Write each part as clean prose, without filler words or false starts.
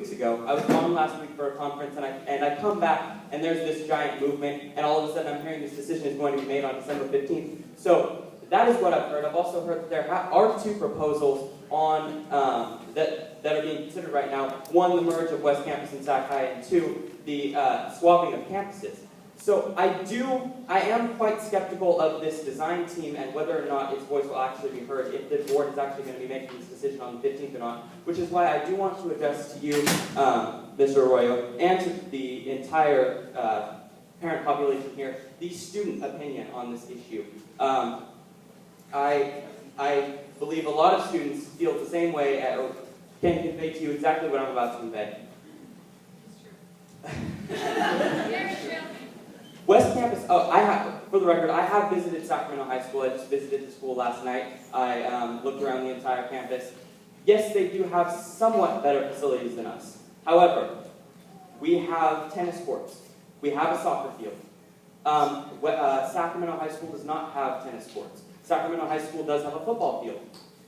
Weeks ago, I was gone last week for a conference, and I come back, and there's this giant movement, and all of a sudden I'm hearing this decision is going to be made on December 15th. So that is what I've heard. I've also heard that there are two proposals on that are being considered right now. One, the merge of West Campus and Sac High, and two, the swapping of campuses. So I am quite skeptical of this design team and whether or not its voice will actually be heard, if the board is actually going to be making this decision on the 15th or not, which is why I do want to address to you, Mr. Arroyo, and to the entire parent population here, the student opinion on this issue. I believe a lot of students feel the same way, or can convey to you exactly what I'm about to convey. West Campus, for the record, I have visited Sacramento High School. I just visited the school last night. I looked around the entire campus. Yes, they do have somewhat better facilities than us. However, we have tennis courts. We have a soccer field. Sacramento High School does not have tennis courts. Sacramento High School does have a football field.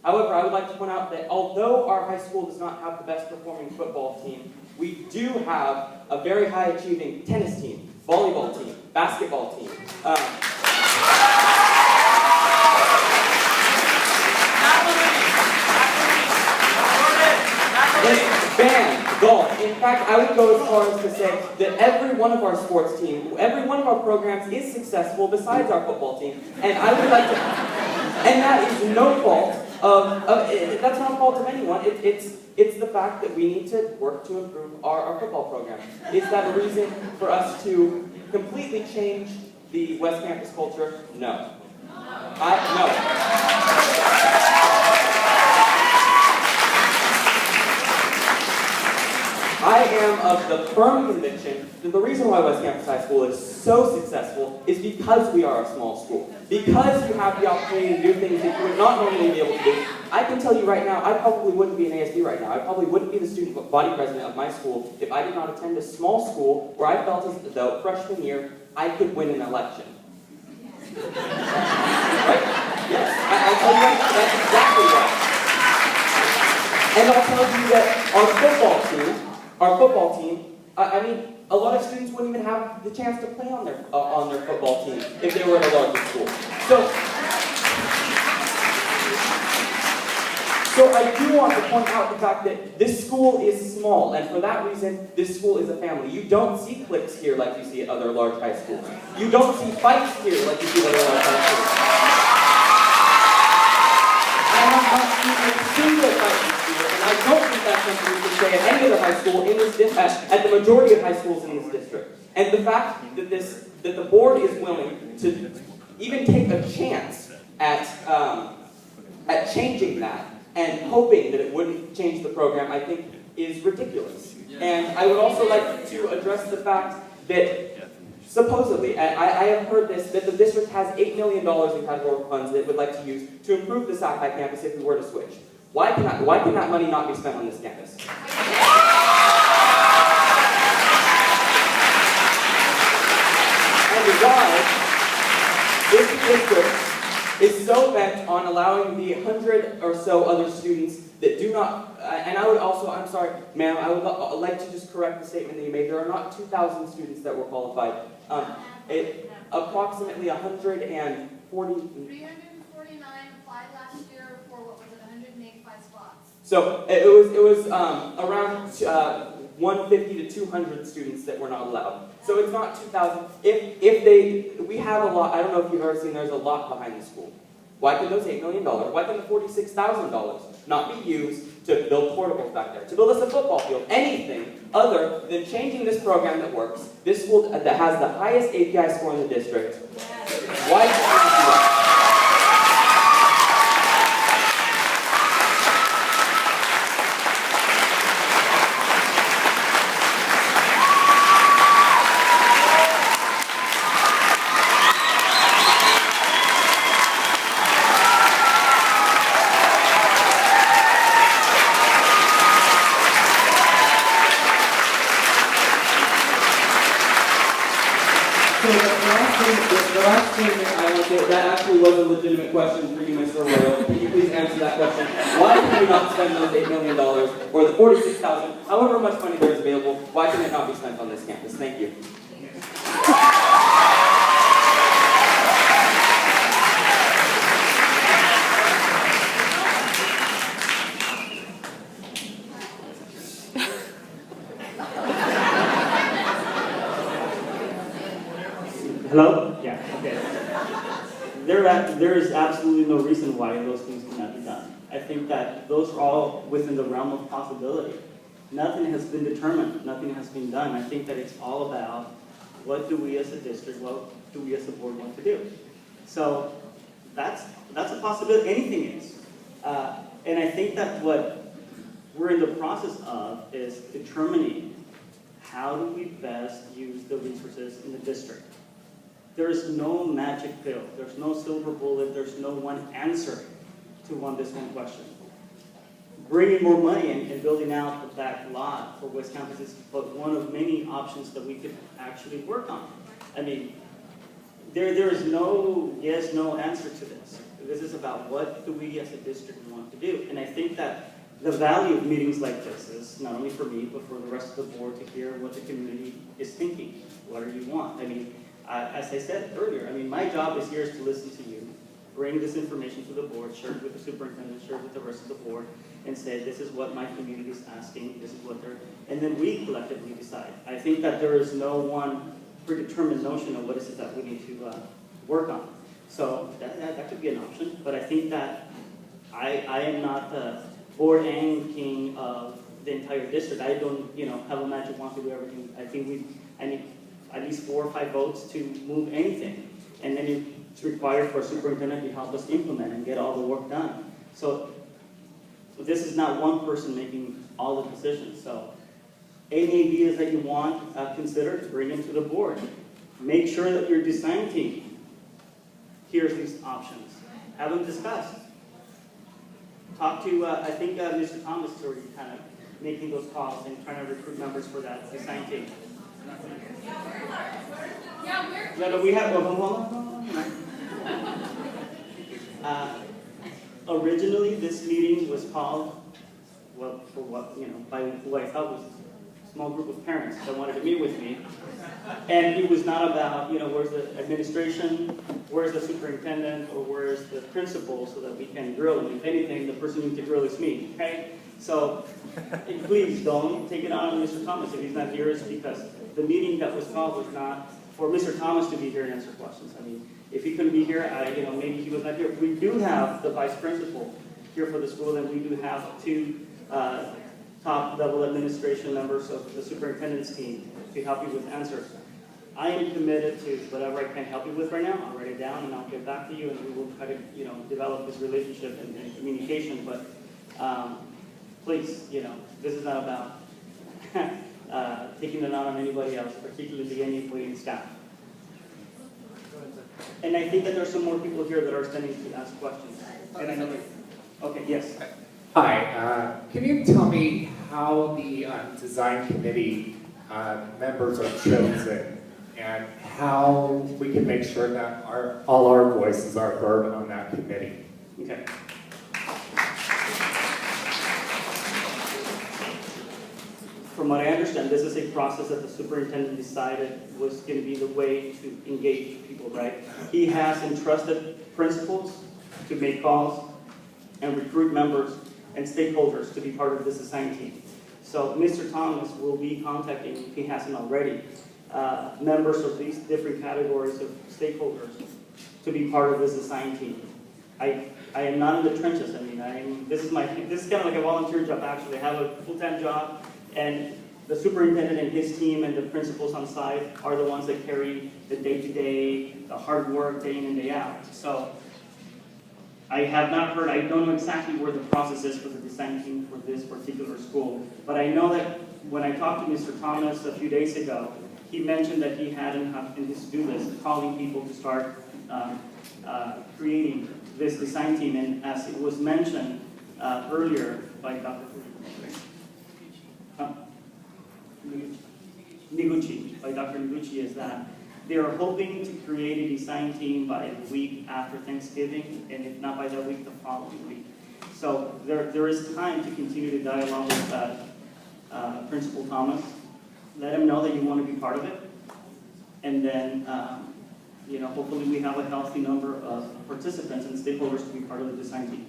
However, I would like to point out that although our high school does not have the best performing football team, we do have a very high achieving tennis team, volleyball team, basketball team. Band, golf. In fact, I would go as far as to say that every one of our sports teams, every one of our programs is successful besides our football team. And I would like to, and that is no fault that's not a fault of anyone. It's the fact that we need to work to improve our football program. Is that a reason for us to completely change the West Campus culture? No. I am of the firm conviction that the reason why West Campus High School is so successful is because we are a small school. Because you have the opportunity to do things that you would not normally be able to do. I can tell you right now, I probably wouldn't be an ASB right now. I probably wouldn't be the student body president of my school if I did not attend a small school where I felt as though freshman year I could win an election. Right? Yes, I'll tell you right now, that's exactly right. And I'll tell you that our football team, I mean, a lot of students wouldn't even have the chance to play on their football team if they were at a larger school. So I do want to point out the fact that this school is small, and for that reason, this school is a family. You don't see cliques here like you see at other large high schools. You don't see fights here like you see at other large high schools. I have not seen a single fight this year, and I don't think that's something we can say at any other high school in this district, at the majority of high schools in this district. And the fact that the board is willing to even take a chance at changing that and hoping that it wouldn't change the program, I think is ridiculous. And I would also like to address the fact that supposedly, I have heard this, that the district has $8 million in categorical funds that it would like to use to improve the Sac High campus if we were to switch. Why can that money not be spent on this campus? And why this district is so bent on allowing the 100 or so other students that do not, and I would also, I'm sorry, ma'am, I would like to just correct the statement that you made. There are not 2,000 students that were qualified. Approximately 349 applied last year for, what was it, 185 spots. So it was around 150 to 200 students that were not allowed. So it's not 2,000. We have a lot, I don't know if you've ever seen, there's a lot behind the school. Why can those $8 million, why can the $46,000 not be used to build portables back there, to build us a football field, anything other than changing this program that works, this school that has the highest API score in the district? Why can't we do that? So the last last statement I want to say, that actually was a legitimate question for you, Mr. Royal. Can you please answer that question? Why can we not spend those $8 million, or the $46,000, however much money there is available, why can it not be spent on this campus? Thank you. Hello? Yeah, okay. There is absolutely no reason why those things cannot be done. I think that those are all within the realm of possibility. Nothing has been determined, nothing has been done. I think that it's all about what do we as a district, what do we as a board want to do. So that's a possibility, anything is. And I think that what we're in the process of is determining how do we best use the resources in the district. There is no magic pill. There's no silver bullet. There's no one answer to this one question. Bringing more money and building out the back lot for West Campus is but one of many options that we could actually work on. I mean, there is no yes, no answer to this. This is about what do we as a district want to do. And I think that the value of meetings like this is not only for me, but for the rest of the board to hear what the community is thinking. What do you want? I mean, as I said earlier, I mean, my job is here is to listen to you, bring this information to the board, share it with the superintendent, share it with the rest of the board, and say, this is what my community is asking, this is what they're, and then we collectively decide. I think that there is no one predetermined notion of what is it that we need to work on. So that could be an option, but I think that I am not the board and king of the entire district. I don't, have a magic wand to do everything. I think I need at least 4 or 5 votes to move anything. And then it's required for a superintendent to help us implement and get all the work done. So this is not one person making all the decisions. So any ideas that you want, consider, bring them to the board. Make sure that your design team hears these options. Have them discussed. Talk to, I think Mr. Thomas is already kind of making those calls and trying to recruit members for that design team. No, we have, originally this meeting was called, well, for what, by who I thought was a small group of parents that wanted to meet with me. And it was not about, where's the administration, where's the superintendent, or where's the principal so that we can grill them. If anything, the person who needs to grill is me, okay? So please don't take it out on Mr. Thomas if he's not here. It's because the meeting that was called was not for Mr. Thomas to be here and answer questions. I mean, if he couldn't be here, maybe he was not here. We do have the vice principal here for the school, and we do have 2 top-level administration members of the superintendent's team to help you with answers. I am committed to whatever I can help you with right now. I'll write it down and I'll get back to you, and we will try to, develop this relationship and communication. But please, this is not about taking it out on anybody else, particularly anybody in staff. And I think that there's some more people here that are standing to ask questions. And I know that, okay, yes. Hi, can you tell me how the design committee members are chosen and how we can make sure that all our voices are heard on that committee? Okay. From what I understand, this is a process that the superintendent decided was going to be the way to engage people, right? He has entrusted principals to make calls and recruit members and stakeholders to be part of this design team. So Mr. Thomas will be contacting, if he hasn't already, members of these different categories of stakeholders to be part of this design team. I am not in the trenches. I mean, this is kind of like a volunteer job, actually. I have a full-time job, and the superintendent and his team and the principals on site are the ones that carry the day-to-day, the hard work, day in and day out. So I have not heard, I don't know exactly where the process is for the design team for this particular school, but I know that when I talked to Mr. Thomas a few days ago, he mentioned that he had in his to-do list calling people to start creating this design team, and as it was mentioned earlier by Dr. Niguchi, is that They are hoping to create a design team by the week after Thanksgiving, and if not by that week, the following week. So there is time to continue to dialogue with Principal Thomas. Let him know that you want to be part of it. And then, hopefully we have a healthy number of participants and stakeholders to be part of the design team.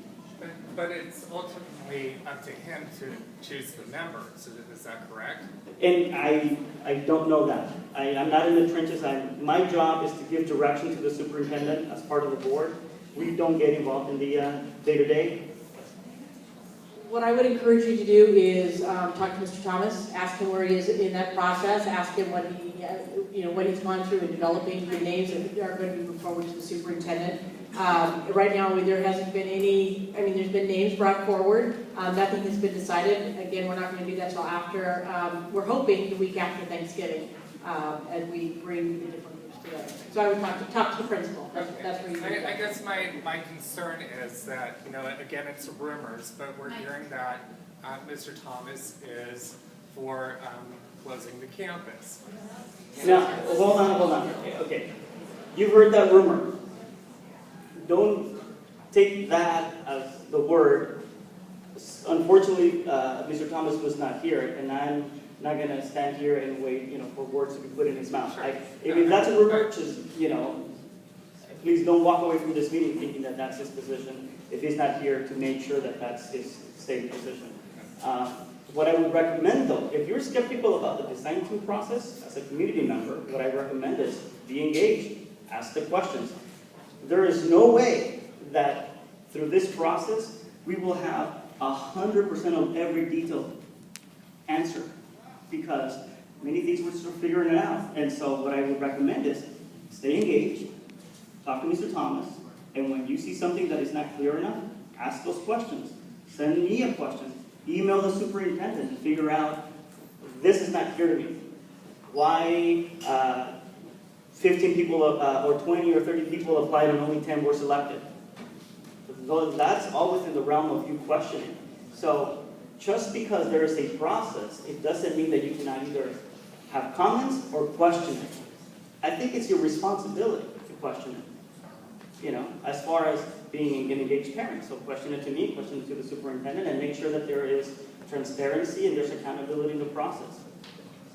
But it's ultimately up to him to choose the members, is that correct? And I don't know that. I'm not in the trenches. My job is to give direction to the superintendent as part of the board. We don't get involved in the day-to-day. What I would encourage you to do is talk to Mr. Thomas, ask him where he is in that process, ask him what what he's gone through in developing the names that are going to be moved forward to the superintendent. Right now, there hasn't been any, there's been names brought forward. Nothing has been decided. Again, we're not going to do that till after, we're hoping the week after Thanksgiving, as we bring the different groups together. So I would talk to the principal. That's where you go. I guess my concern is that, again, it's rumors, but we're hearing that Mr. Thomas is for closing the campus. Now, hold on. Okay. You've heard that rumor. Don't take that as the word. Unfortunately, Mr. Thomas was not here, and I'm not going to stand here and wait, for words to be put in his mouth. Sure. If that's a rumor, just, please don't walk away from this meeting thinking that that's his position. If he's not here, to make sure that that's his state position. What I would recommend, though, if you're skeptical about the design team process, as a community member, what I recommend is be engaged, ask the questions. There is no way that through this process, we will have 100% of every detail answered, because many things we're still figuring it out. And so what I would recommend is stay engaged, talk to Mr. Thomas, and when you see something that is not clear enough, ask those questions. Send me a question. Email the superintendent and figure out, this is not clear to me. Why 15 people or 20 or 30 people applied and only 10 were selected? That's all within the realm of you questioning. So just because there is a process, it doesn't mean that you cannot either have comments or question it. I think it's your responsibility to question it. As far as being an engaged parent. So question it to me, question it to the superintendent, and make sure that there is transparency and there's accountability in the process.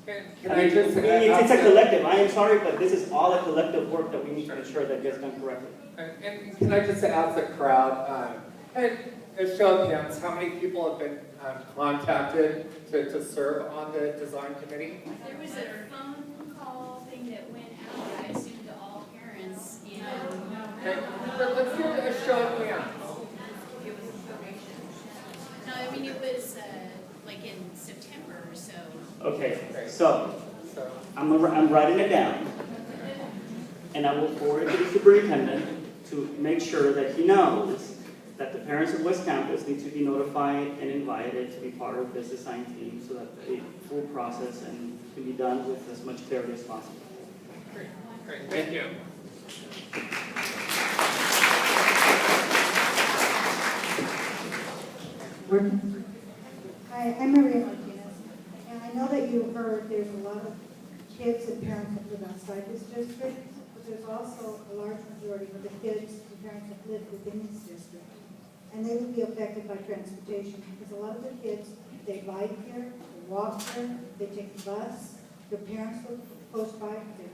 Can I just It's a collective. I am sorry, but this is all a collective work that we need to ensure that gets done correctly. And can I just ask the crowd, and a show of hands, how many people have been contacted to serve on the design committee? There was a phone call thing that went out, I assume, to all parents, and Okay, let's give it a show of hands. it was information. No, it was like in September or so. Okay, so I'm writing it down, and I will forward it to the superintendent to make sure that he knows that the parents of West Campus need to be notified and invited to be part of this design team so that the full process can be done with as much clarity as possible. Great, thank you. Hi, I'm Maria Martinez, and I know that you heard there's a lot of kids and parents that live outside this district, but there's also a large majority of the kids and parents that live within this district. And they would be affected by transportation, because a lot of the kids, they bike here, they walk here, they take the bus, their parents live close by, they're